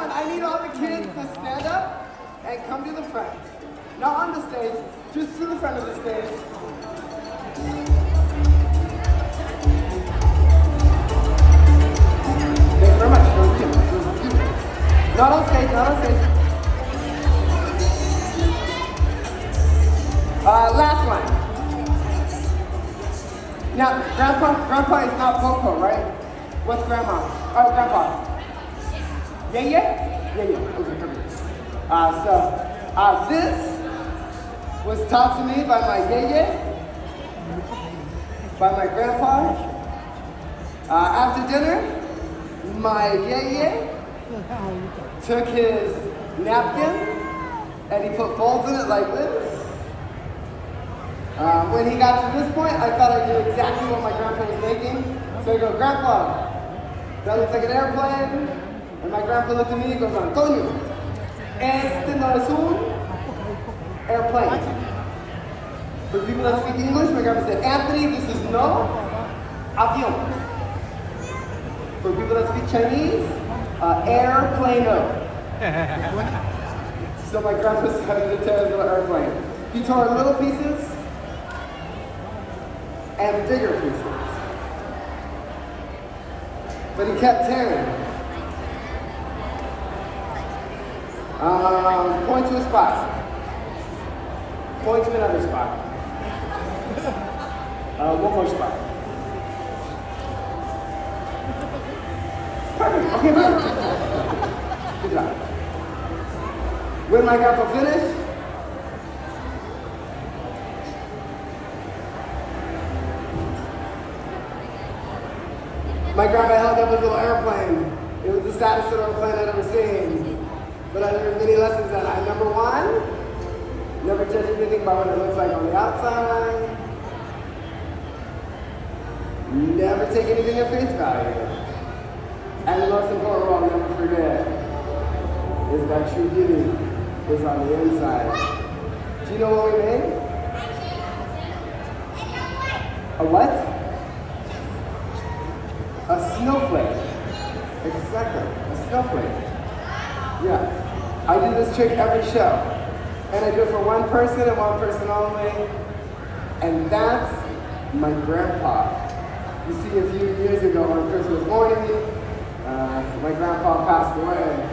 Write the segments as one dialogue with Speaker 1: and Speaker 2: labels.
Speaker 1: one, I need all the kids to stand up and come to the front. Not on the stage, just to the front of the stage. Thank you very much. Not on stage, not on stage. Last one. Now, Grandpa is not Popo, right? What's Grandma? Oh, Grandpa. Yeah? Okay, come here. This was taught to me by my yeye, by my grandpa. After dinner, my yeye took his napkin and he put folds in it like this. When he got to this point, I thought I knew exactly what my grandpa was making. So I go, Grandpa, that looks like an airplane. And my grandpa looked at me and goes, Antonio, este no es un airplane. For people that speak English, my grandpa said, Anthony, this is no avión. For people that speak Chinese, airplane-o. So my grandpa started to tear his little airplane. He tore little pieces and bigger pieces. But he kept tearing. Point to a spot. Point to another spot. One more spot. Perfect. Okay, man. Good job. When my grandpa finished, my grandpa held up his little airplane. It was the saddest little airplane I'd ever seen. But I learned many lessons that night. Number one, never judge anything by what it looks like on the outside. Never take anything at face value. And the most important one, never forget, is that true beauty is on the inside. Do you know what we made? A what? A snowflake. Exactly, a snowflake. Yeah. I do this trick every show. And I do it for one person and one person only. And that's my grandpa. You see, a few years ago on Christmas morning, my grandpa passed away.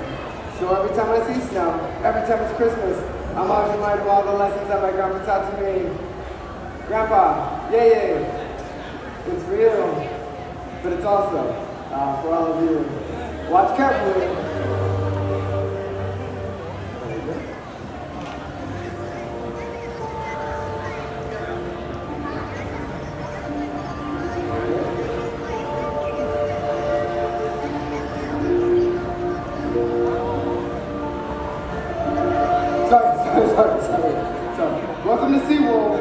Speaker 1: So every time I see snow, every time it's Christmas, I'm always reminded of all the lessons that my grandpa taught to me. Grandpa, yay, it's real, but it's also for all of you. Watch carefully. Sorry. Welcome to SeaWorld.